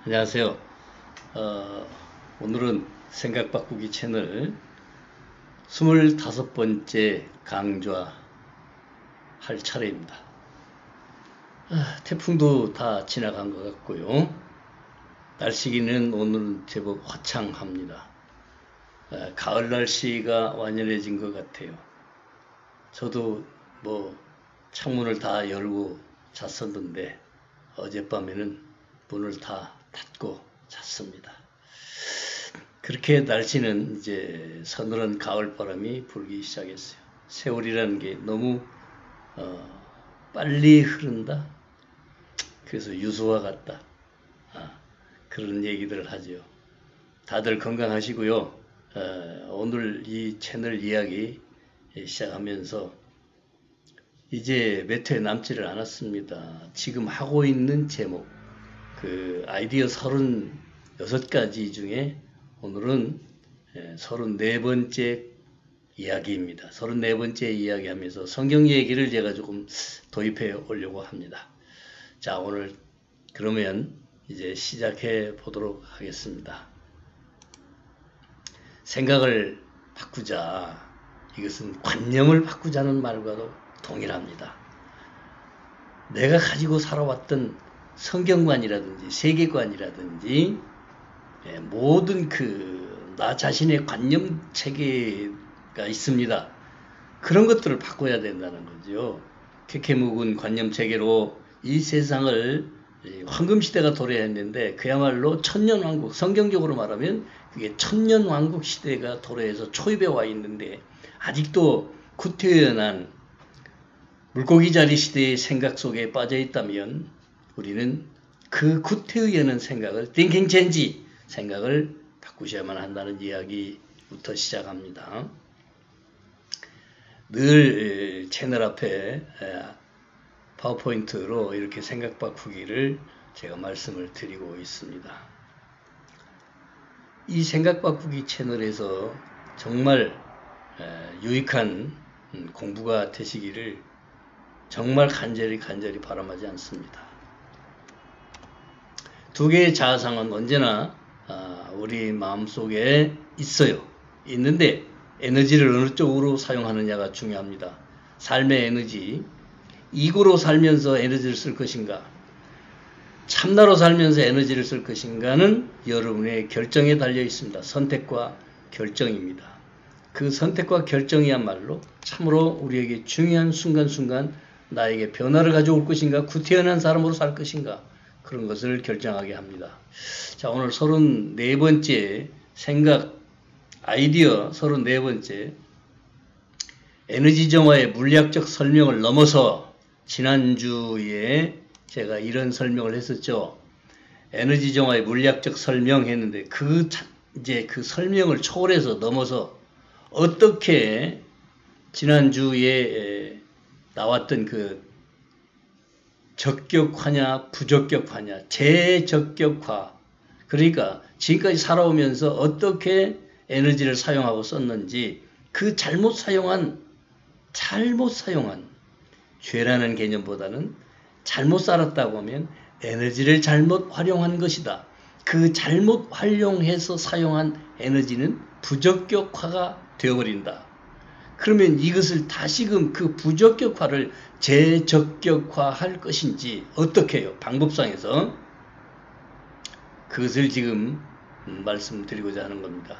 안녕하세요. 오늘은 생각바꾸기 채널 25번째 강좌 할 차례입니다. 태풍도 다 지나간 것 같고요. 날씨기는 오늘은 제법 화창합니다. 가을 날씨가 완연해진 것 같아요. 저도 창문을 다 열고 잤었는데 어젯밤에는 문을 다 닫고 잤습니다. 그렇게 날씨는 이제 서늘한 가을바람이 불기 시작했어요. 세월이라는 게 너무 빨리 흐른다. 그래서 유수와 같다. 그런 얘기들을 하죠. 다들 건강하시고요. 오늘 이 채널 이야기 시작하면서 이제 몇 회 남지를 않았습니다. 지금 하고 있는 제목 아이디어 36가지 중에 오늘은 34번째 이야기입니다. 34번째 이야기 하면서 성경 얘기를 제가 조금 도입해 오려고 합니다. 자, 오늘 그러면 이제 시작해 보도록 하겠습니다. 생각을 바꾸자. 이것은 관념을 바꾸자는 말과도 동일합니다. 내가 가지고 살아왔던 성경관이라든지 세계관이라든지 모든 나 자신의 관념 체계가 있습니다. 그런 것들을 바꿔야 된다는 거죠. 캐캐묵은 관념 체계로 이 세상을 황금시대가 도래해야 했는데 그야말로 천년왕국, 성경적으로 말하면 그게 천년왕국 시대가 도래해서 초입에 와 있는데 아직도 구태연한 물고기자리 시대의 생각 속에 빠져 있다면 우리는 그 구태의하는 생각을 thinking change 생각을 바꾸셔야만 한다는 이야기부터 시작합니다. 늘 채널 앞에 파워포인트로 이렇게 생각 바꾸기를 제가 말씀을 드리고 있습니다. 이 생각 바꾸기 채널에서 정말 유익한 공부가 되시기를 정말 간절히 바람하지 않습니다. 두 개의 자아상은 언제나 우리 마음속에 있어요. 있는데 에너지를 어느 쪽으로 사용하느냐가 중요합니다. 삶의 에너지, 이고로 살면서 에너지를 쓸 것인가, 참나로 살면서 에너지를 쓸 것인가는 여러분의 결정에 달려 있습니다. 선택과 결정입니다. 그 선택과 결정이야말로 참으로 우리에게 중요한 순간순간 나에게 변화를 가져올 것인가, 구태연한 사람으로 살 것인가, 그런 것을 결정하게 합니다. 자, 오늘 34번째 생각 아이디어 34번째 에너지 정화의 물리학적 설명을 넘어서 지난주에 제가 이런 설명을 했었죠. 에너지 정화의 물리학적 설명했는데 이제 그 설명을 초월해서 넘어서 어떻게 지난주에 나왔던 적격화냐 부적격화냐 재적격화, 그러니까 지금까지 살아오면서 어떻게 에너지를 사용하고 썼는지 그 잘못 사용한 죄라는 개념보다는 잘못 살았다고 하면 에너지를 잘못 활용한 것이다. 그 잘못 활용해서 사용한 에너지는 부적격화가 되어버린다. 그러면 이것을 다시금 그 부적격화를 재적격화할 것인지 어떻게 해요? 방법상에서 그것을 지금 말씀드리고자 하는 겁니다.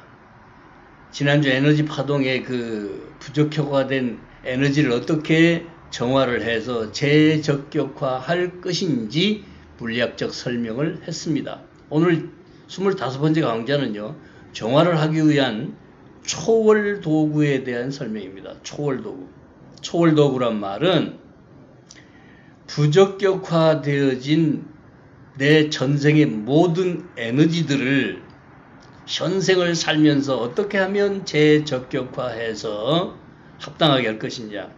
지난주 에너지 파동의 그 부적격화된 에너지를 어떻게 정화를 해서 재적격화할 것인지 물리학적 설명을 했습니다. 오늘 25번째 강좌는요, 정화를 하기 위한 초월도구에 대한 설명입니다. 초월도구. 초월도구란 말은 부적격화되어진 내 전생의 모든 에너지들을 현생을 살면서 어떻게 하면 재적격화해서 합당하게 할 것이냐,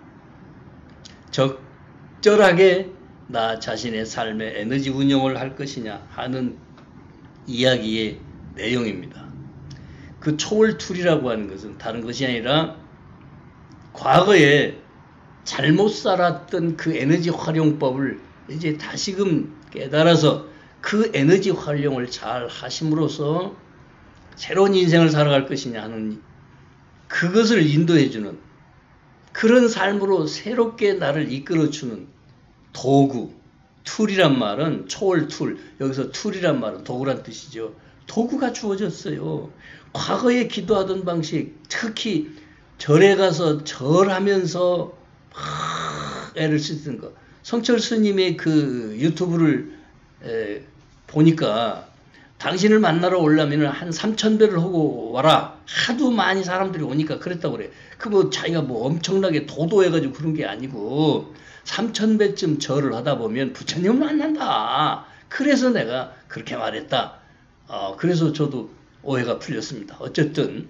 적절하게 나 자신의 삶의 에너지 운영을 할 것이냐 하는 이야기의 내용입니다. 그 초월툴이라고 하는 것은 다른 것이 아니라 과거에 잘못 살았던 그 에너지 활용법을 이제 다시금 깨달아서 그 에너지 활용을 잘 하심으로써 새로운 인생을 살아갈 것이냐 하는 그것을 인도해주는 그런 삶으로 새롭게 나를 이끌어주는 도구, 툴이란 말은 초월 툴, 여기서 툴이란 말은 도구란 뜻이죠. 도구가 주어졌어요. 과거에 기도하던 방식, 특히 절에 가서 절하면서 막 애를 쓰던 거. 성철 스님의 그 유튜브를 보니까 당신을 만나러 오려면 한 3,000배를 하고 와라. 하도 많이 사람들이 오니까 그랬다고 그래. 그 뭐 자기가 뭐 엄청나게 도도해가지고 그런 게 아니고 3,000배쯤 절을 하다 보면 부처님을 만난다. 그래서 내가 그렇게 말했다. 그래서 저도 오해가 풀렸습니다. 어쨌든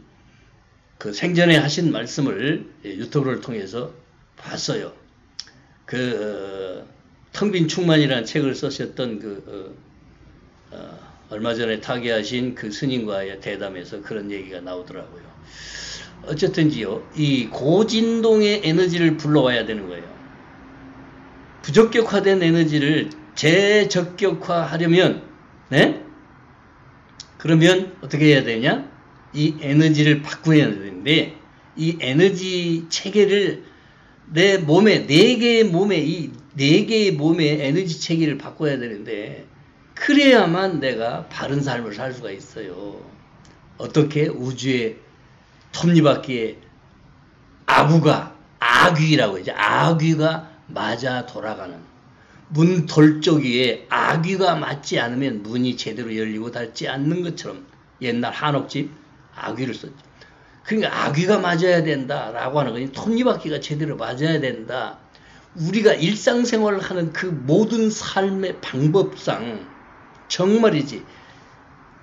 그 생전에 하신 말씀을 유튜브를 통해서 봤어요. 그 텅 빈 충만이라는 책을 쓰셨던 얼마 전에 타계하신 그 스님과의 대담에서 그런 얘기가 나오더라고요. 어쨌든지요, 이 고진동의 에너지를 불러와야 되는 거예요. 부적격화된 에너지를 재적격화하려면, 네? 그러면 어떻게 해야 되냐? 이 에너지를 바꿔야 되는데, 이 에너지 체계를 내 몸에, 네 개의 몸에 에너지 체계를 바꿔야 되는데, 그래야만 내가 바른 삶을 살 수가 있어요. 어떻게? 우주의 톱니바퀴에 아귀라고 하죠. 아귀가 맞아 돌아가는 문 돌쪽이에 아귀가 맞지 않으면 문이 제대로 열리고 닫지 않는 것처럼 옛날 한옥집 아귀를 썼죠. 그러니까 아귀가 맞아야 된다라고 하는 거니 톱니바퀴가 제대로 맞아야 된다. 우리가 일상생활을 하는 그 모든 삶의 방법상 정말이지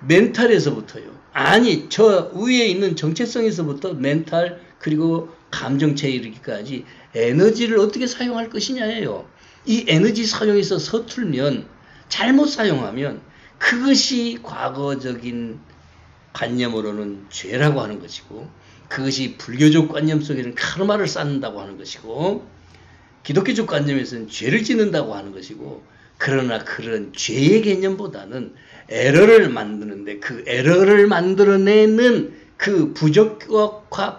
멘탈에서부터요. 아니 저 위에 있는 정체성에서부터 멘탈 그리고 감정체에 이르기까지 에너지를 어떻게 사용할 것이냐예요. 이 에너지 사용에서 서툴면 잘못 사용하면 그것이 과거적인 관념으로는 죄라고 하는 것이고 그것이 불교적 관념 속에는 카르마를 쌓는다고 하는 것이고 기독교적 관념에서는 죄를 짓는다고 하는 것이고 그러나 그런 죄의 개념보다는 에러를 만드는데 그 에러를 만들어내는 그 부적격화할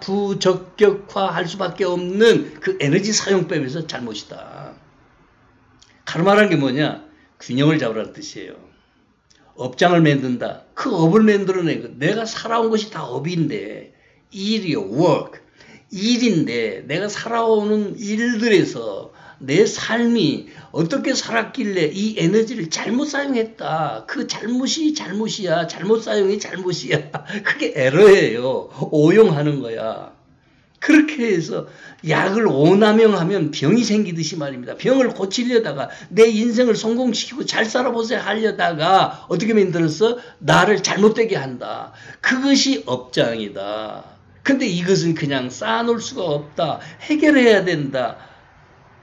수밖에 없는 그 에너지 사용법에서 잘못이다. 카르마라는 게 뭐냐? 균형을 잡으라는 뜻이에요. 업장을 만든다. 그 업을 만들어내고 내가 살아온 것이 다 업인데 일이요. work. 일인데 내가 살아오는 일들에서 내 삶이 어떻게 살았길래 이 에너지를 잘못 사용했다. 그 잘못이 잘못이야. 잘못 사용이 잘못이야. 그게 에러예요. 오용하는 거야. 그렇게 해서 약을 오남용하면 병이 생기듯이 말입니다. 병을 고치려다가 내 인생을 성공시키고 잘 살아보세요 하려다가 어떻게 만들었어? 나를 잘못되게 한다. 그것이 업장이다. 근데 이것은 그냥 쌓아놓을 수가 없다. 해결해야 된다.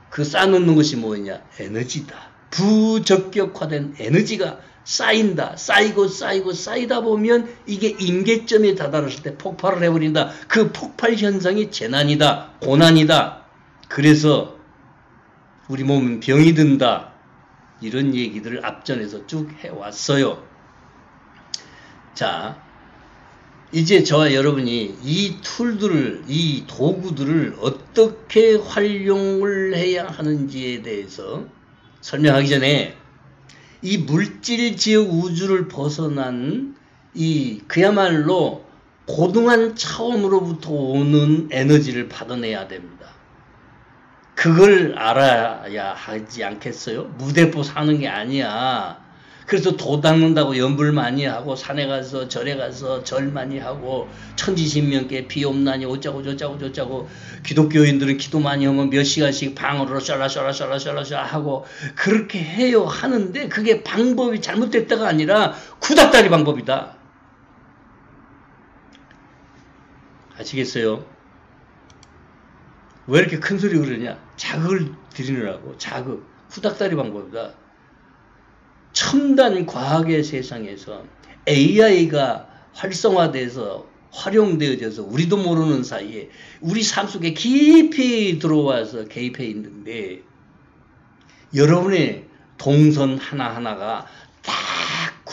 그 쌓아놓는 것이 뭐냐? 에너지다. 부적격화된 에너지가 쌓인다. 쌓이다 보면 이게 임계점에 다다랐을 때 폭발을 해버린다. 그 폭발 현상이 재난이다. 고난이다. 그래서 우리 몸은 병이 든다. 이런 얘기들을 앞전에서 쭉 해왔어요. 자, 이제 저와 여러분이 이 툴들을, 이 도구들을 어떻게 활용을 해야 하는지에 대해서 설명하기 전에 이 물질 지역 우주를 벗어난 이 그야말로 고등한 차원으로부터 오는 에너지를 받아내야 됩니다. 그걸 알아야 하지 않겠어요? 무대포 사는 게 아니야. 그래서 도 닦는다고 연불 많이 하고 산에 가서 절에 가서 절 많이 하고 천지신명께 비옵나니 어쩌고 저쩌고 기독교인들은 기도 많이 하면 몇 시간씩 방으로 샤라샤라 하고 그렇게 해요. 하는데 그게 방법이 잘못됐다가 아니라 구닥다리 방법이다. 아시겠어요? 왜 이렇게 큰 소리 그러냐? 자극을 드리느라고. 자극. 구닥다리 방법이다. 첨단 과학의 세상에서 AI가 활성화돼서 활용되어져서 우리도 모르는 사이에 우리 삶 속에 깊이 들어와서 개입해 있는데 여러분의 동선 하나하나가 다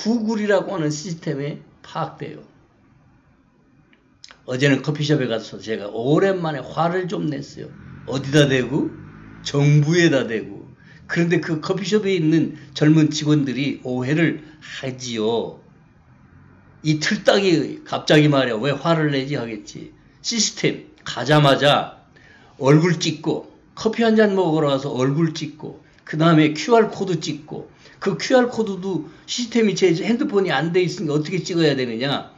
구글이라고 하는 시스템에 파악돼요. 어제는 커피숍에 가서 제가 오랜만에 화를 좀 냈어요. 어디다 대고? 정부에다 대고. 그런데 그 커피숍에 있는 젊은 직원들이 오해를 하지요. 이 틀딱이 갑자기 말이야 왜 화를 내지 하겠지. 시스템 가자마자 얼굴 찍고 커피 한 잔 먹으러 가서 얼굴 찍고 그 다음에 QR코드 찍고 그 QR코드도 시스템이 제 핸드폰이 안 돼 있으니까 어떻게 찍어야 되느냐.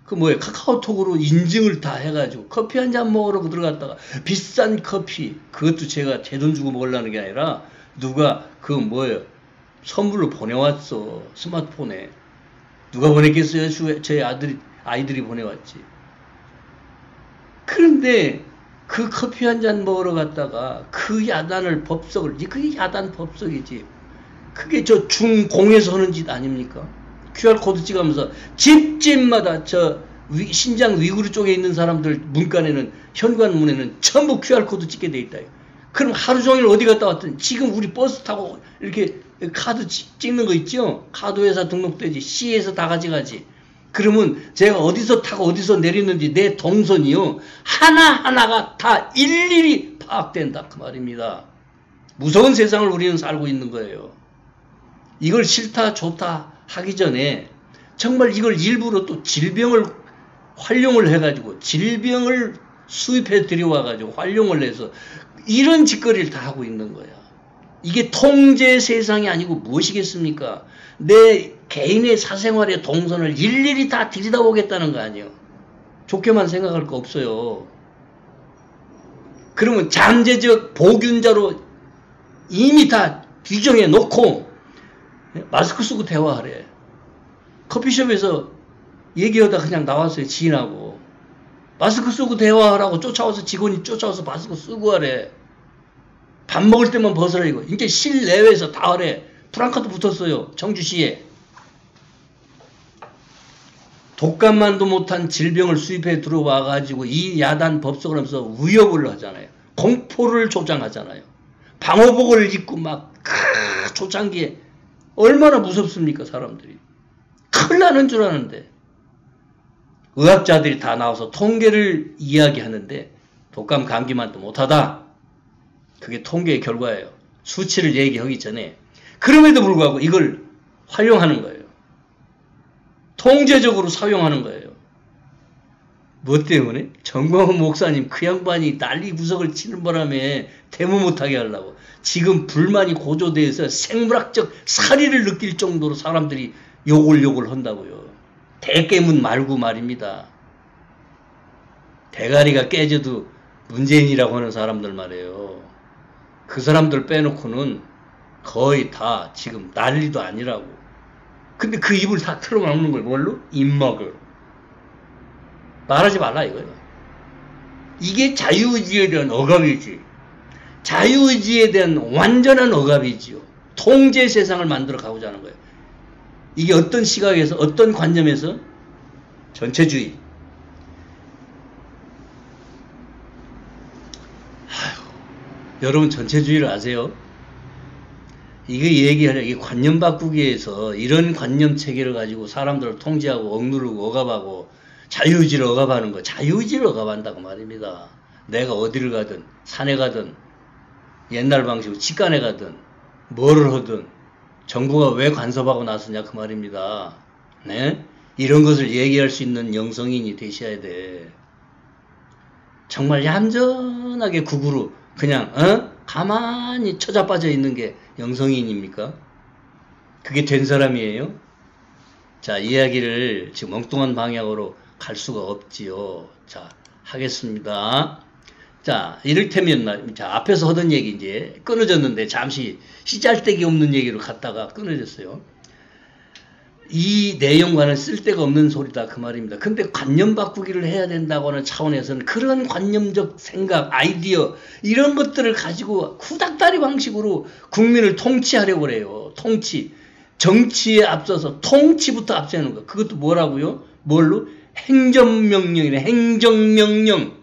그 뭐예요? 카카오톡으로 인증을 다 해가지고 커피 한 잔 먹으러 들어갔다가 비싼 커피 그것도 제가 제 돈 주고 먹으려는 게 아니라 누가 그 뭐예요? 선물로 보내왔어. 스마트폰에. 누가 보냈겠어요? 제 아이들이 보내왔지. 그런데 그 커피 한 잔 먹으러 갔다가 그 야단을 법석을 그게 야단 법석이지. 그게 저 중공에서 하는 짓 아닙니까? QR코드 찍으면서 집집마다 저 신장 위구르 쪽에 있는 사람들 문간에는 현관문에는 전부 QR코드 찍게 돼 있다. 그럼 하루 종일 어디 갔다 왔든 지금 우리 버스 타고 이렇게 카드 찍는 거 있죠? 카드 회사 등록되지. C에서 다 가져가지. 그러면 제가 어디서 타고 어디서 내리는지 내 동선이요. 하나하나가 다 일일이 파악된다. 그 말입니다. 무서운 세상을 우리는 살고 있는 거예요. 이걸 싫다 좋다 하기 전에 정말 이걸 일부러 또 질병을 활용을 해가지고 질병을 수입해 들여와가지고 활용을 해서 이런 짓거리를 다 하고 있는 거야. 이게 통제 세상이 아니고 무엇이겠습니까? 내 개인의 사생활의 동선을 일일이 다 들여다보겠다는 거 아니에요. 좋게만 생각할 거 없어요. 그러면 잠재적 보균자로 이미 다 규정해 놓고 마스크 쓰고 대화하래. 커피숍에서 얘기하다 그냥 나왔어요. 지인하고. 마스크 쓰고 대화하라고 쫓아와서 직원이 쫓아와서 마스크 쓰고 하래. 밥 먹을 때만 벗으라 이거. 이제 실내외에서 다 하래. 프랑카드 붙었어요. 청주시에. 독감만도 못한 질병을 수입해 들어와가지고 이 야단 법석을 하면서 위협을 하잖아요. 공포를 조장하잖아요. 방호복을 입고 막 초창기에 얼마나 무섭습니까 사람들이. 큰일 나는 줄 아는데 의학자들이 다 나와서 통계를 이야기하는데 독감 감기만도 못하다. 그게 통계의 결과예요. 수치를 얘기하기 전에. 그럼에도 불구하고 이걸 활용하는 거예요. 통제적으로 사용하는 거예요. 뭐 때문에? 정광훈 목사님 그 양반이 난리 구석을 치는 바람에 데모 못하게 하려고. 지금 불만이 고조돼서 생물학적 살의를 느낄 정도로 사람들이 욕을 한다고요. 대깨문 말고 말입니다. 대가리가 깨져도 문재인이라고 하는 사람들 말이에요. 그 사람들 빼놓고는 거의 다 지금 난리도 아니라고. 근데 그 입을 다 틀어막는 걸 뭘로? 입먹을. 말하지 말라 이거예요. 이게 자유의지에 대한 억압이지. 자유의지에 대한 완전한 억압이지요. 통제 세상을 만들어 가고자 하는 거예요. 이게 어떤 시각에서 어떤 관점에서? 전체주의. 여러분 전체주의를 아세요? 이게 얘기하려 이게 관념 바꾸기 위해서 이런 관념 체계를 가지고 사람들을 통제하고 억누르고 억압하고 자유의지를 억압하는 거. 자유의지를 억압한다고 말입니다. 내가 어디를 가든 산에 가든 옛날 방식으로 직관에 가든 뭐를 하든 정부가 왜 간섭하고 나서냐 그 말입니다. 네? 이런 것을 얘기할 수 있는 영성인이 되셔야 돼. 정말 얌전하게 국으로 그냥 가만히 처자빠져 있는 게 영성인입니까? 그게 된 사람이에요? 자, 이야기를 지금 엉뚱한 방향으로 갈 수가 없지요. 자, 하겠습니다. 자, 이를테면, 자, 앞에서 하던 얘기 이제 끊어졌는데 잠시 씨잘데기 없는 얘기로 갔다가 끊어졌어요. 이 내용과는 쓸데가 없는 소리다 그 말입니다. 근데 관념 바꾸기를 해야 된다고 하는 차원에서는 그런 관념적 생각, 아이디어 이런 것들을 가지고 구닥다리 방식으로 국민을 통치하려고 그래요. 통치. 정치에 앞서서 통치부터 앞세우는 거. 그것도 뭐라고요? 뭘로? 행정명령이네. 행정명령.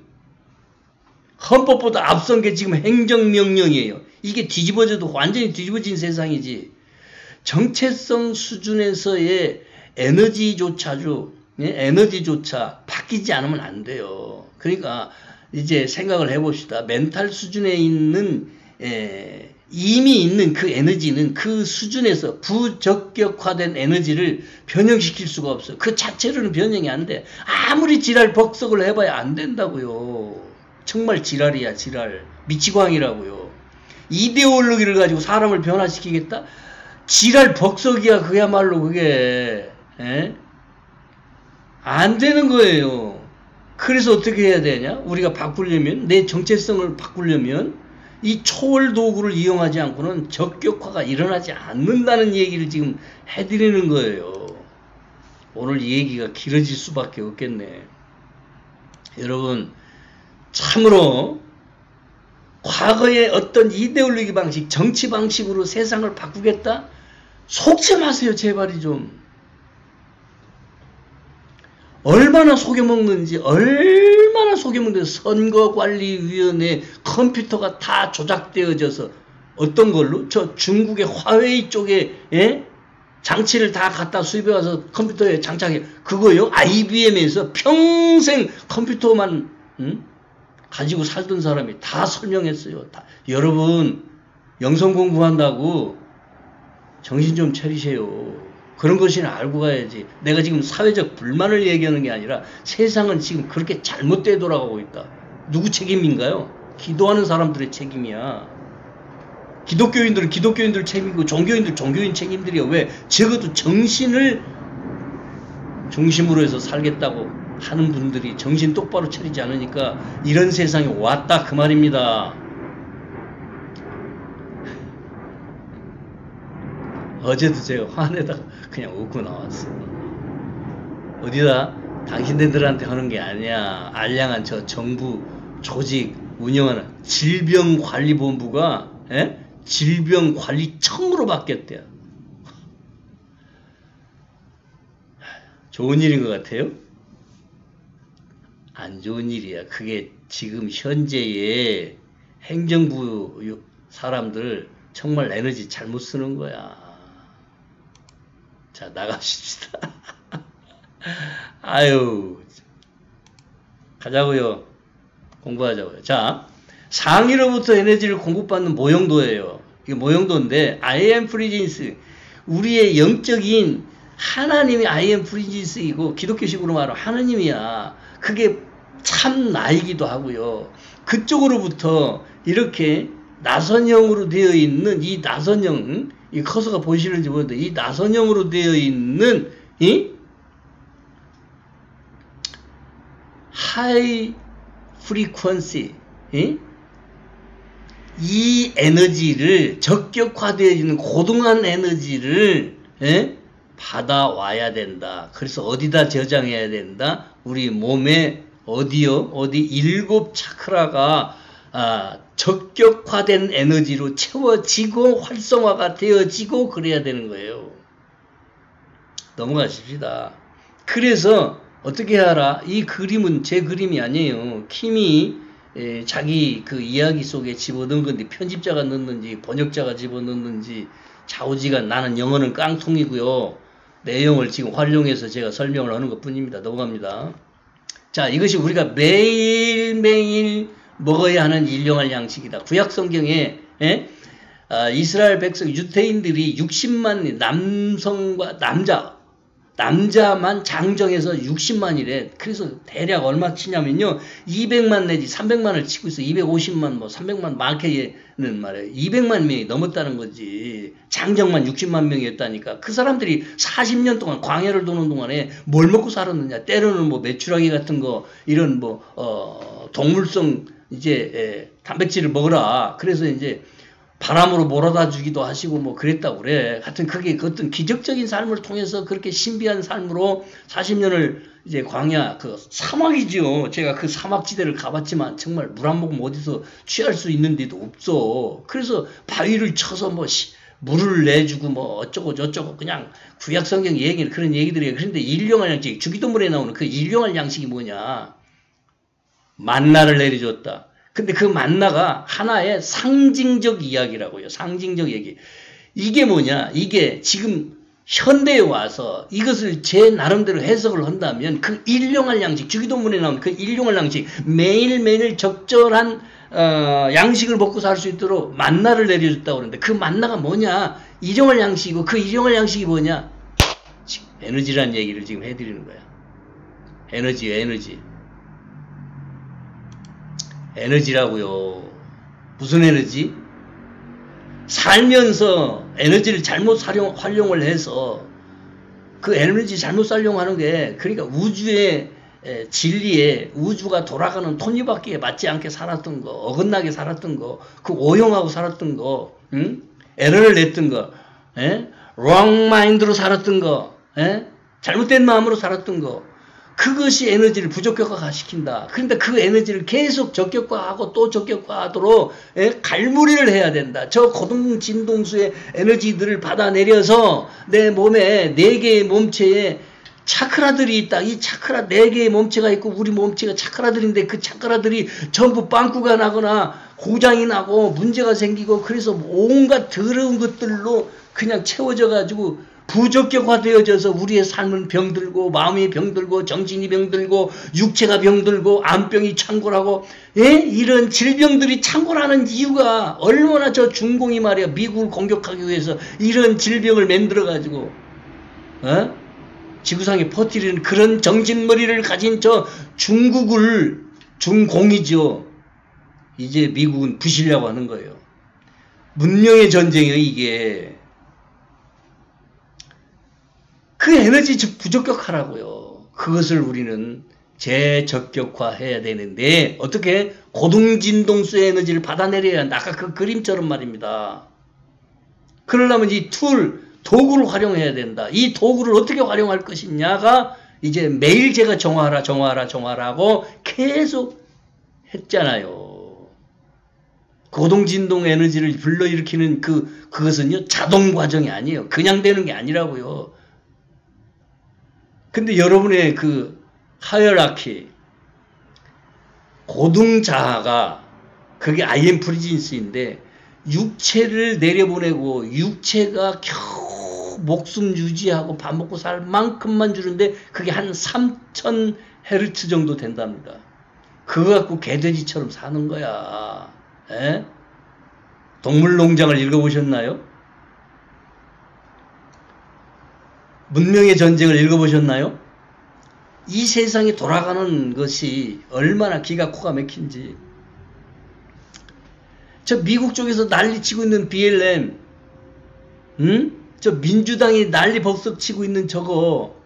헌법보다 앞선 게 지금 행정명령이에요. 이게 뒤집어져도 완전히 뒤집어진 세상이지. 정체성 수준에서의 에너지조차 바뀌지 않으면 안 돼요. 그러니까 이제 생각을 해봅시다. 멘탈 수준에 있는 이미 있는 그 에너지는 그 수준에서 부적격화된 에너지를 변형시킬 수가 없어요. 그 자체로는 변형이 안 돼. 아무리 지랄 벅석을 해봐야 안 된다고요. 정말 지랄이야, 지랄. 미치광이라고요. 이데올로기를 가지고 사람을 변화시키겠다? 지랄 벅석이야, 그야말로 그게. 안 되는 거예요. 그래서 어떻게 해야 되냐? 우리가 바꾸려면, 내 정체성을 바꾸려면 이 초월 도구를 이용하지 않고는 적격화가 일어나지 않는다는 얘기를 지금 해드리는 거예요. 오늘 이 얘기가 길어질 수밖에 없겠네. 여러분, 참으로 과거의 어떤 이데올로기 방식, 정치 방식으로 세상을 바꾸겠다? 속지 마세요, 제발이 좀. 얼마나 속여먹는지, 선거관리위원회 컴퓨터가 다 조작되어져서 어떤 걸로? 저 중국의 화웨이 쪽에 장치를 다 갖다 수입해와서 컴퓨터에 장착해. 그거요? IBM에서 평생 컴퓨터만 가지고 살던 사람이 다 설명했어요. 다. 여러분, 영성 공부한다고 정신 좀 차리세요. 그런 것이나 알고 가야지. 내가 지금 사회적 불만을 얘기하는 게 아니라 세상은 지금 그렇게 잘못되어 돌아가고 있다. 누구 책임인가요? 기도하는 사람들의 책임이야. 기독교인들은 기독교인들 책임이고 종교인들 종교인 책임들이야. 왜? 적어도 정신을 중심으로 해서 살겠다고 하는 분들이 정신 똑바로 차리지 않으니까 이런 세상에 왔다 그 말입니다. 어제도 제가 화내다가 그냥 웃고 나왔어요. 어디다 당신네들한테 하는 게 아니야. 알량한 저 정부 조직 운영하는 질병관리본부가 질병관리청으로 바뀌었대요. 좋은 일인 것 같아요? 안 좋은 일이야. 그게 지금 현재의 행정부 사람들 정말 에너지 잘못 쓰는 거야. 자, 나가십시다. 아유, 가자고요. 공부하자고요. 자, 상위로부터 에너지를 공급받는 모형도예요. 이게 모형도인데 I am 프리진스, 우리의 영적인 하나님이 I am 프리진스이고 기독교식으로 말하면 하나님이야. 그게 참 나이기도 하고요. 그쪽으로부터 이렇게 나선형으로 되어 있는 이 나선형, 이 커서가 보시는지 모르는데 이 나선형으로 되어 있는 이 하이 프리퀀시 이 에너지를 적격화되어지는 고등한 에너지를 받아와야 된다. 그래서 어디다 저장해야 된다? 우리 몸에 어디요? 어디 7 차크라가 적격화된 에너지로 채워지고 활성화가 되어지고 그래야 되는 거예요. 넘어가십시다. 그래서 어떻게 하라? 이 그림은 제 그림이 아니에요. 킴이 자기 그 이야기 속에 집어넣은 건데 편집자가 넣는지 번역자가 집어넣는지 좌우지간 나는 영어는 깡통이고요. 내용을 지금 활용해서 제가 설명을 하는 것 뿐입니다. 넘어갑니다. 자, 이것이 우리가 매일매일 먹어야 하는 일용할 양식이다. 구약 성경에 이스라엘 백성 유대인들이 60만 남성과 남자만 장정해서 60만이래. 그래서 대략 얼마 치냐면요. 200만 내지 300만을 치고 있어. 250만 뭐 300만 많게는 말이에요. 200만 명이 넘었다는 거지. 장정만 60만 명이었다니까. 그 사람들이 40년 동안 광야를 도는 동안에 뭘 먹고 살았느냐. 때로는 뭐 메추라기 같은 거 이런 뭐 동물성 이제 단백질을 먹으라. 그래서 이제 바람으로 몰아다 주기도 하시고 뭐 그랬다고 그래. 하여튼 그게 어떤 기적적인 삶을 통해서 그렇게 신비한 삶으로 40년을 이제 광야 그 사막이지요. 제가 그 사막지대를 가봤지만 정말 물 한 모금 어디서 취할 수 있는 데도 없어. 그래서 바위를 쳐서 뭐 물을 내주고 뭐 어쩌고 저쩌고 그냥 구약 성경 얘기는 그런 얘기들이에요. 그런데 일용할 양식, 주기도문에 나오는 그 일용할 양식이 뭐냐? 만나를 내려줬다. 근데 그 만나가 하나의 상징적 이야기라고요. 상징적 얘기. 이게 뭐냐? 이게 지금 현대에 와서 이것을 제 나름대로 해석을 한다면 그 일용할 양식, 주기도문에 나오는 그 일용할 양식, 매일매일 적절한 양식을 먹고 살 수 있도록 만나를 내려줬다고 그러는데 그 만나가 뭐냐? 일용할 양식이고 그 일용할 양식이 뭐냐? 지금 에너지라는 얘기를 지금 해드리는 거야. 에너지예요, 에너지. 에너지라고요. 무슨 에너지? 살면서 에너지를 잘못 활용을 해서 그 에너지 잘못 활용하는 게 그러니까 우주의 진리에 우주가 돌아가는 톱니바퀴에 맞지 않게 살았던 거, 어긋나게 살았던 거, 그 오용하고 살았던 거, 에러를 냈던 거, wrong mind로 살았던 거, 잘못된 마음으로 살았던 거, 그것이 에너지를 부적격화시킨다. 그런데 그 에너지를 계속 적격화하고 또 적격화하도록 갈무리를 해야 된다. 저 고동진동수의 에너지들을 받아내려서 내 몸에 4개의 몸체에 차크라들이 있다. 이 차크라 4개의 몸체가 있고 우리 몸체가 차크라들인데 그 차크라들이 전부 빵꾸가 나거나 고장이 나고 문제가 생기고 그래서 온갖 더러운 것들로 그냥 채워져 가지고 부적격화되어져서 우리의 삶은 병들고 마음이 병들고 정신이 병들고 육체가 병들고 암병이 창궐하고 이런 질병들이 창궐하는 이유가 얼마나 저 중공이 말이야 미국을 공격하기 위해서 이런 질병을 만들어 가지고 지구상에 퍼뜨리는 그런 정신머리를 가진 저 중국을 중공이죠. 이제 미국은 부시려고 하는 거예요. 문명의 전쟁이에요 이게. 그 에너지 부적격하라고요. 그것을 우리는 재적격화해야 되는데 어떻게? 고동진동수의 에너지를 받아내려야 한다. 아까 그 그림처럼 말입니다. 그러려면 이 도구를 활용해야 된다. 이 도구를 어떻게 활용할 것이냐가 이제 매일 제가 정화하라고 계속 했잖아요. 고동진동 에너지를 불러일으키는 그것은요 자동 과정이 아니에요. 그냥 되는 게 아니라고요. 근데 여러분의 그 하이어라키 고등자아가 그게 아이엠 프리진스인데 육체를 내려보내고 육체가 겨우 목숨 유지하고 밥 먹고 살 만큼만 주는데 그게 한 3000Hz 정도 된답니다. 그거 갖고 개돼지처럼 사는 거야. 동물농장을 읽어보셨나요? 문명의 전쟁을 읽어보셨나요? 이 세상이 돌아가는 것이 얼마나 기가 코가 막힌지. 저 미국 쪽에서 난리치고 있는 BLM, 저 민주당이 난리 법석 치고 있는 저거,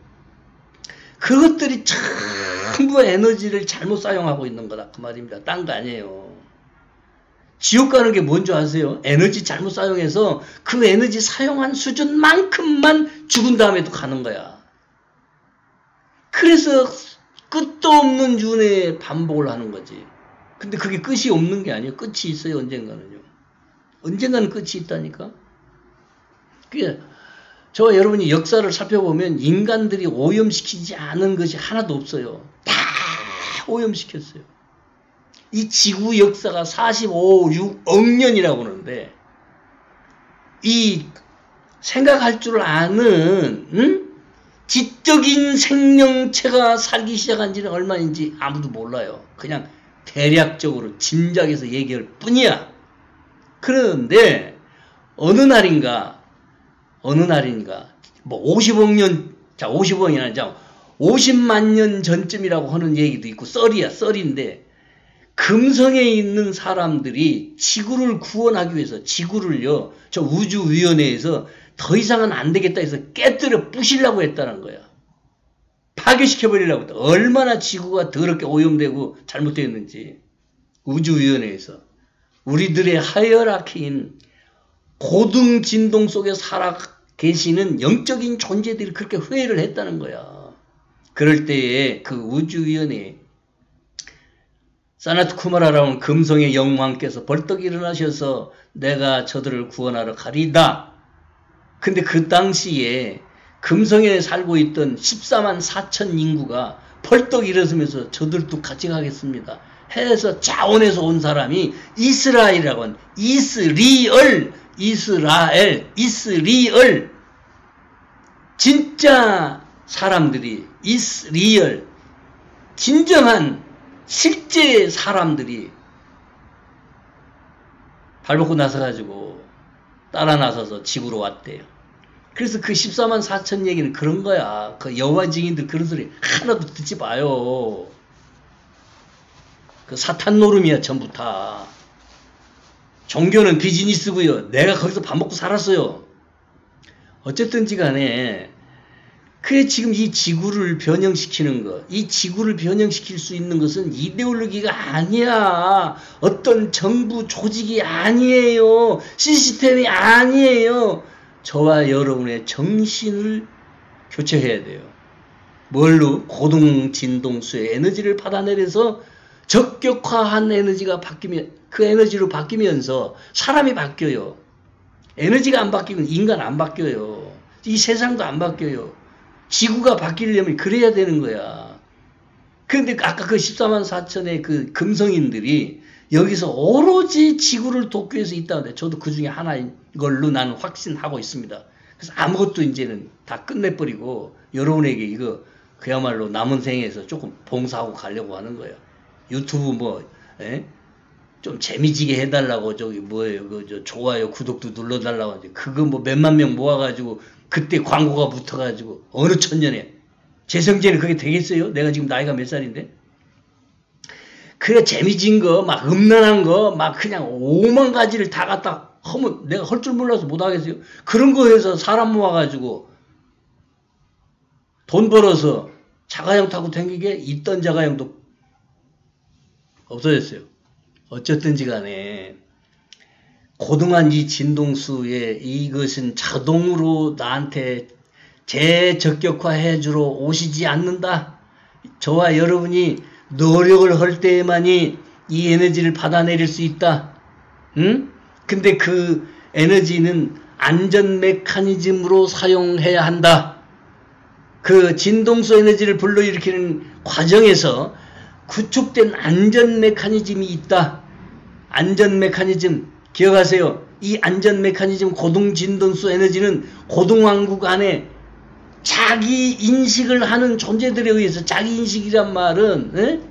그것들이 전부 에너지를 잘못 사용하고 있는 거다 그 말입니다. 딴 거 아니에요. 지옥 가는 게 뭔지 아세요? 에너지 잘못 사용해서 그 에너지 사용한 수준만큼만 죽은 다음에도 가는 거야. 그래서 끝도 없는 윤회의 반복을 하는 거지. 근데 그게 끝이 없는 게 아니에요. 끝이 있어요. 언젠가는요. 언젠가는 끝이 있다니까. 그게 저 여러분이 역사를 살펴보면 인간들이 오염시키지 않은 것이 하나도 없어요. 다 오염시켰어요. 이 지구 역사가 45,6억 년이라고 하는데 이 생각할 줄 아는 지적인 생명체가 살기 시작한 지는 얼마인지 아무도 몰라요. 그냥 대략적으로 짐작해서 얘기할 뿐이야. 그런데 어느 날인가 뭐 50억 년, 자 50억이 아니라 50만 년 전쯤이라고 하는 얘기도 있고 썰인데 금성에 있는 사람들이 지구를 구원하기 위해서 지구를요 저 우주위원회에서 더 이상은 안 되겠다 해서 깨뜨려 부시려고 했다는 거야. 파괴시켜버리려고 했다. 얼마나 지구가 더럽게 오염되고 잘못되었는지. 우주위원회에서 우리들의 하이어라키인 고등진동 속에 살아 계시는 영적인 존재들이 그렇게 회의를 했다는 거야. 그럴 때에 그 우주위원회 사나트 쿠마라라는 금성의 영왕께서 벌떡 일어나셔서 내가 저들을 구원하러 가리다. 근데 그 당시에 금성에 살고 있던 14만 4천 인구가 벌떡 일어서면서 저들도 같이 가겠습니다 해서 자원에서 온 사람이 이스라엘이라고 하는 이스리얼 이스리얼 진짜 사람들이 이스리얼 진정한 실제 사람들이 발벗고 나서가지고 따라 나서서 지구로 왔대요. 그래서 그 14만 4천 얘기는 그런 거야. 그 여호와 증인들 그런 소리 하나도 듣지 마요. 그 사탄 노름이야 전부 다. 종교는 비즈니스고요. 내가 거기서 밥 먹고 살았어요. 어쨌든지 간에 그래 지금 이 지구를 변형시키는 것, 이 지구를 변형시킬 수 있는 것은 이데올로기가 아니야. 어떤 정부 조직이 아니에요. 시스템이 아니에요. 저와 여러분의 정신을 교체해야 돼요. 뭘로? 고동진동수의 에너지를 받아내려서 적격화한 에너지가 바뀌면 그 에너지로 바뀌면서 사람이 바뀌어요. 에너지가 안 바뀌면 인간 안 바뀌어요. 이 세상도 안 바뀌어요. 지구가 바뀌려면 그래야 되는 거야. 그런데 아까 그 14만 4천의 그 금성인들이 여기서 오로지 지구를 돕기 위해서 있다는데 저도 그 중에 하나인 걸로 나는 확신하고 있습니다. 그래서 아무것도 이제는 다 끝내버리고 여러분에게 이거 그야말로 남은 생에서 조금 봉사하고 가려고 하는 거예요. 유튜브 뭐 좀 재미지게 해달라고 저기 뭐예요 그 좋아요 구독도 눌러달라고 하지 그거 뭐 몇만 명 모아가지고 그때 광고가 붙어가지고 어느 천년에 재성제는 그게 되겠어요? 내가 지금 나이가 몇 살인데? 그래 재미진 거 막 음란한 거 막 그냥 5만 가지를 다 갖다 하면 내가 할 줄 몰라서 못하겠어요? 그런 거 해서 사람 모아가지고 돈 벌어서 자가용 타고 다니게 있던 자가용도 없어졌어요. 어쨌든지 간에 고등한 이 진동수에 이것은 자동으로 나한테 재적격화해 주러 오시지 않는다. 저와 여러분이 노력을 할 때에만이 이 에너지를 받아내릴 수 있다. 응? 근데 그 에너지는 안전 메커니즘으로 사용해야 한다. 그 진동수 에너지를 불러일으키는 과정에서 구축된 안전 메커니즘이 있다. 안전 메커니즘 기억하세요. 이 안전 메커니즘 고동진동수 에너지는 고동왕국 안에 자기 인식을 하는 존재들에 의해서 자기 인식이란 말은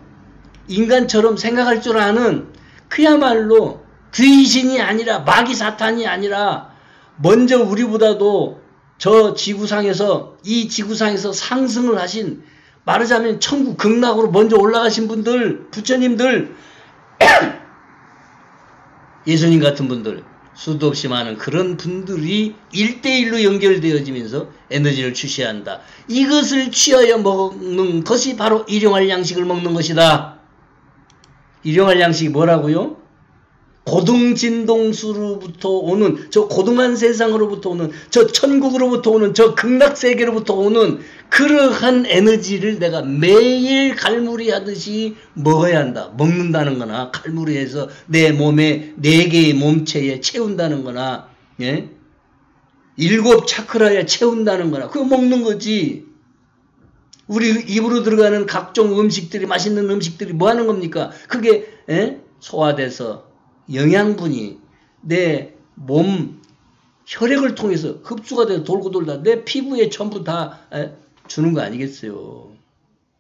인간처럼 생각할 줄 아는 그야말로 귀신이 아니라 마귀 사탄이 아니라 먼저 우리보다도 저 지구상에서 이 지구상에서 상승을 하신 말하자면 천국 극락으로 먼저 올라가신 분들 부처님들 예수님 같은 분들 수도 없이 많은 그런 분들이 1대1로 연결되어지면서 에너지를 취해한다. 이것을 취하여 먹는 것이 바로 일용할 양식을 먹는 것이다. 일용할 양식이 뭐라고요? 고등진동수로부터 오는 저 고등한 세상으로부터 오는 저 천국으로부터 오는 저 극락세계로부터 오는 그러한 에너지를 내가 매일 갈무리 하듯이 먹어야 한다. 먹는다는 거나 갈무리 해서 내 몸에 4개의 몸체에 채운다는 거나 7 차크라에 채운다는 거나 그거 먹는 거지. 우리 입으로 들어가는 각종 음식들이 맛있는 음식들이 뭐 하는 겁니까? 그게 소화돼서 영양분이 내 몸 혈액을 통해서 흡수가 돼서 돌고 돌다 내 피부에 전부 다 주는 거 아니겠어요.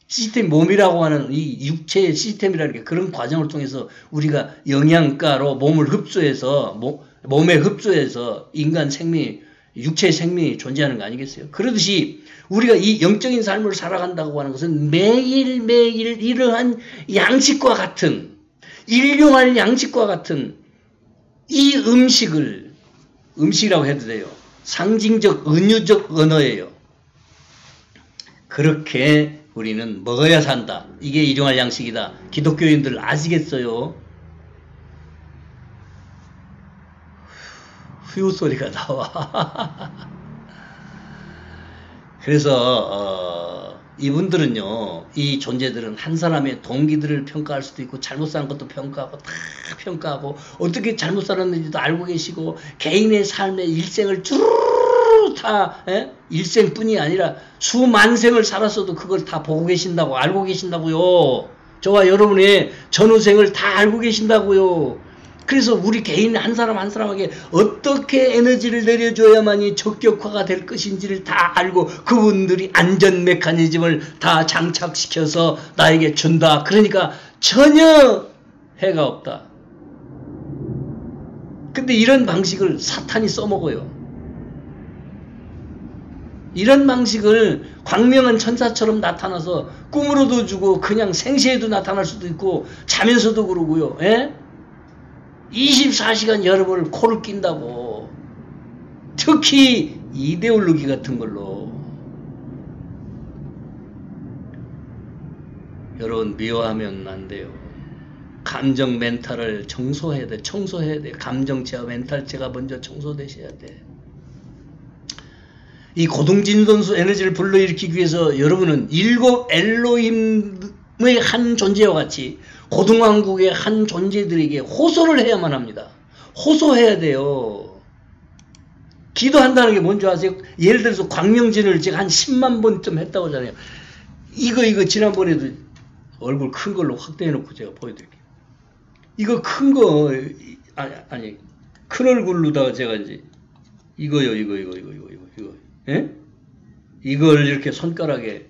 시스템 몸이라고 하는 이 육체의 시스템이라는 게 그런 과정을 통해서 우리가 영양가로 몸을 흡수해서 몸에 흡수해서 인간 생명이 육체의 생명이 존재하는 거 아니겠어요. 그러듯이 우리가 이 영적인 삶을 살아간다고 하는 것은 매일매일 이러한 양식과 같은 일용할 양식과 같은 이 음식이라고 해도 돼요. 상징적 은유적 언어예요. 그렇게 우리는 먹어야 산다. 이게 일용할 양식이다. 기독교인들 아시겠어요? 휴 소리가 나와. 그래서 이분들은요, 이 존재들은 한 사람의 동기들을 평가할 수도 있고 잘못 사는 것도 평가하고 다 평가하고 어떻게 잘못 살았는지도 알고 계시고 개인의 삶의 일생을 쭈르르 다 일생뿐이 아니라 수만 생을 살았어도 그걸 다 보고 계신다고 알고 계신다고요. 저와 여러분의 전후생을 다 알고 계신다고요. 그래서 우리 개인 한 사람 한 사람에게 어떻게 에너지를 내려줘야만이 적격화가 될 것인지를 다 알고 그분들이 안전 메커니즘을 다 장착시켜서 나에게 준다. 그러니까 전혀 해가 없다. 근데 이런 방식을 사탄이 써먹어요. 이런 방식을 광명한 천사처럼 나타나서 꿈으로도 주고 그냥 생시에도 나타날 수도 있고 자면서도 그러고요. 예? 24시간 여러분을 코를 낀다고. 특히 이데올로기 같은 걸로. 여러분 미워하면 안 돼요. 감정 멘탈을 청소해야 돼. 청소해야 돼. 감정체와 멘탈체가 먼저 청소되셔야 돼. 이 고동진동수 에너지를 불러일으키기 위해서 여러분은 일곱 엘로힘의 한 존재와 같이 고동왕국의 한 존재들에게 호소를 해야만 합니다. 호소해야 돼요. 기도한다는 게 뭔지 아세요? 예를 들어서 광명진을 제가 한 10만 번쯤 했다고 하잖아요. 이거 지난번에도 얼굴 큰 걸로 확대해놓고 제가 보여드릴게요. 이거 큰 거, 아니, 큰 얼굴로다가 제가 이제, 이거요. 예? 이걸 이렇게 손가락에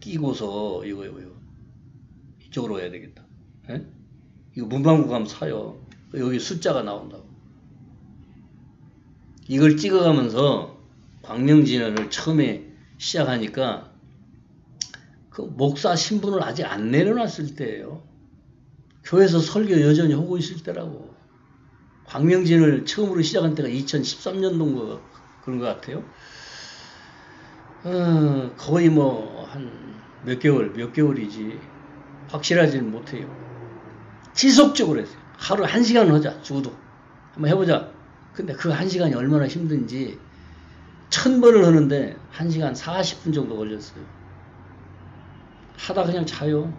끼고서, 이거. 이쪽으로 해야 되겠다. 예? 이거 문방구 가면 사요. 여기 숫자가 나온다고. 이걸 찍어가면서 광명진언을 처음에 시작하니까 그 목사 신분을 아직 안 내려놨을 때예요. 교회에서 설교 여전히 하고 있을 때라고. 광명진을 처음으로 시작한 때가 2013년도인가 그런 것 같아요. 거의 뭐 한 몇 개월이지. 확실하지는 못해요. 지속적으로 했어요. 하루 1시간 하자. 죽어도. 한번 해보자. 근데 그 1시간이 얼마나 힘든지 1000번을 하는데 1시간 40분 정도 걸렸어요. 하다 그냥 자요.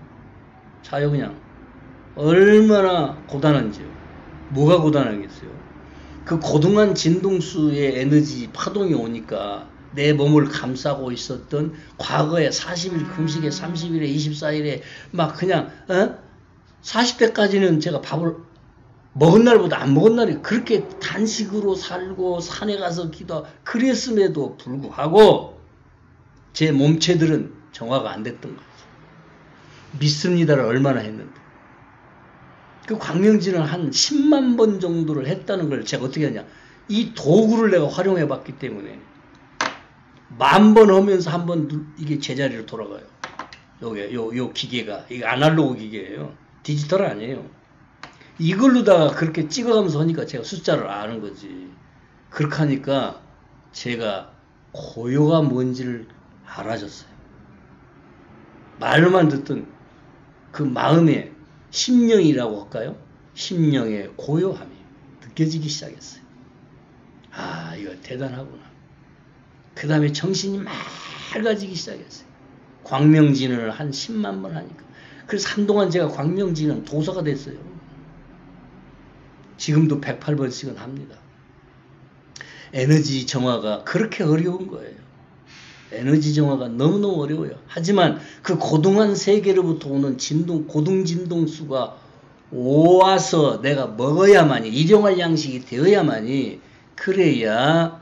그냥. 얼마나 고단한지요. 뭐가 고단하겠어요. 그 고동한 진동수의 에너지 파동이 오니까 내 몸을 감싸고 있었던 과거에 40일 금식에 30일에 24일에 막 그냥 40대까지는 제가 밥을 먹은 날보다 안 먹은 날이 그렇게 단식으로 살고 산에 가서 기도하고 그랬음에도 불구하고 제 몸체들은 정화가 안 됐던 거죠. 믿습니다를 얼마나 했는데. 그 광명진을 한 10만 번 정도를 했다는 걸 제가 어떻게 하냐. 이 도구를 내가 활용해 봤기 때문에 10,000번 하면서 한 번 이게 제자리로 돌아가요. 요 기계가. 이게 아날로그 기계예요. 디지털 아니에요. 이걸로다가 그렇게 찍어가면서 하니까 제가 숫자를 아는 거지. 그렇게 하니까 제가 고요가 뭔지를 알아졌어요. 말로만 듣던 그 마음의 심령이라고 할까요? 심령의 고요함이 느껴지기 시작했어요. 아, 이거 대단하구나. 그 다음에 정신이 맑아지기 시작했어요. 광명진언을 한 10만 번 하니까. 그래서 한동안 제가 광명진언 도서가 됐어요. 지금도 108번씩은 합니다. 에너지 정화가 그렇게 어려운 거예요. 에너지 정화가 너무너무 어려워요. 하지만 그 고동한 세계로부터 오는 고동진동수가 오와서 내가 먹어야만이, 일용할 양식이 되어야만이, 그래야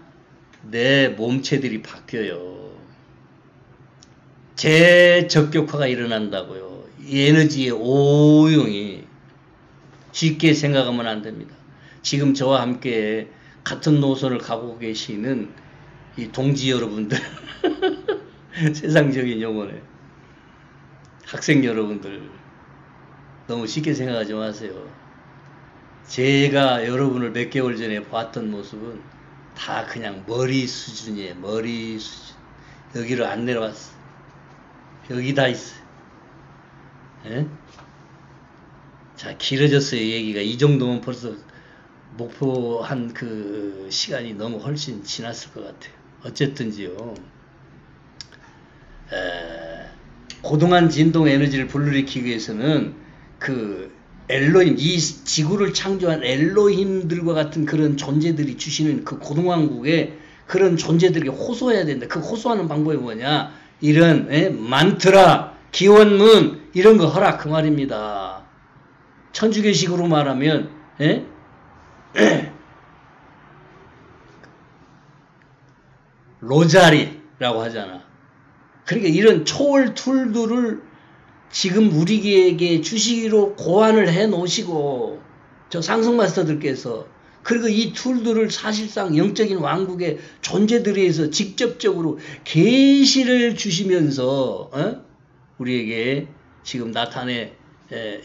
내 몸체들이 바뀌어요. 재적격화가 일어난다고요. 이 에너지의 오용이. 쉽게 생각하면 안 됩니다. 지금 저와 함께 같은 노선을 가고 계시는 이 동지 여러분들, 세상적인 용어네. 학생 여러분들, 너무 쉽게 생각하지 마세요. 제가 여러분을 몇 개월 전에 봤던 모습은 다 그냥 머리 수준이에요. 머리 수준. 여기로 안 내려왔어. 여기 다 있어요. 예? 자, 길어졌어요. 얘기가. 이 정도면 벌써 목표한 그 시간이 너무 훨씬 지났을 것 같아요. 어쨌든지요. 고동한 진동 에너지를 불러일으키기 위해서는 그 엘로힘, 이 지구를 창조한 엘로힘들과 같은 그런 존재들이 주시는 그 고동왕국에 그런 존재들에게 호소해야 된다. 그 호소하는 방법이 뭐냐? 이런 만트라, 기원문 이런 거 하라 그 말입니다. 천주교식으로 말하면 예? 로자리라고 하잖아. 그러니까 이런 초월 툴들을 지금 우리에게 주시기로 고안을 해 놓으시고 저 상승 마스터들께서 그리고 이 툴들을 사실상 영적인 왕국의 존재들에 의해서 직접적으로 계시를 주시면서 우리에게 지금 나타내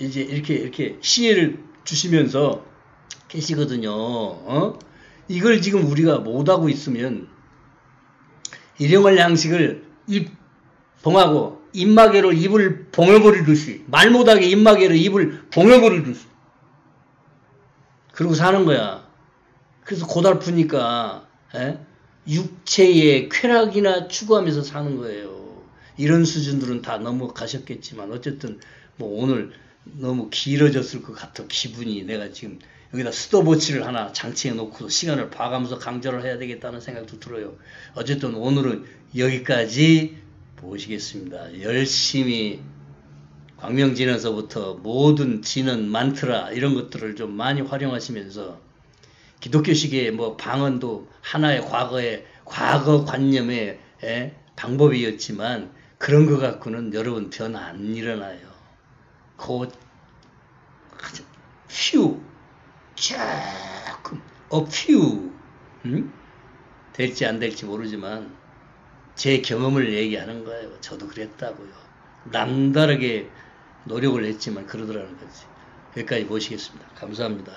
이제 이렇게 시혜를 주시면서 계시거든요. 이걸 지금 우리가 못하고 있으면 일용할 양식을 입 봉하고 입마개로 입을 봉해버리듯이 말 못하게 입마개로 입을 봉해버리듯이 그러고 사는 거야. 그래서 고달프니까 육체의 쾌락이나 추구하면서 사는 거예요. 이런 수준들은 다 넘어가셨겠지만 어쨌든 뭐 오늘 너무 길어졌을 것 같아. 기분이 내가 지금 여기다 스톱워치를 하나 장치해 놓고 시간을 봐가면서 강좌를 해야 되겠다는 생각도 들어요. 어쨌든 오늘은 여기까지 보시겠습니다. 열심히 광명진에서부터 모든 진언, 만트라 이런 것들을 좀 많이 활용하시면서 기독교식의 뭐 방언도 하나의 과거 관념의 방법이었지만 그런 것 갖고는 여러분 변화 안 일어나요. 곧 휴 조금 어퓨 될지 안 될지 모르지만 제 경험을 얘기하는 거예요. 저도 그랬다고요. 남다르게 노력을 했지만 그러더라는 거지. 여기까지 모시겠습니다. 감사합니다.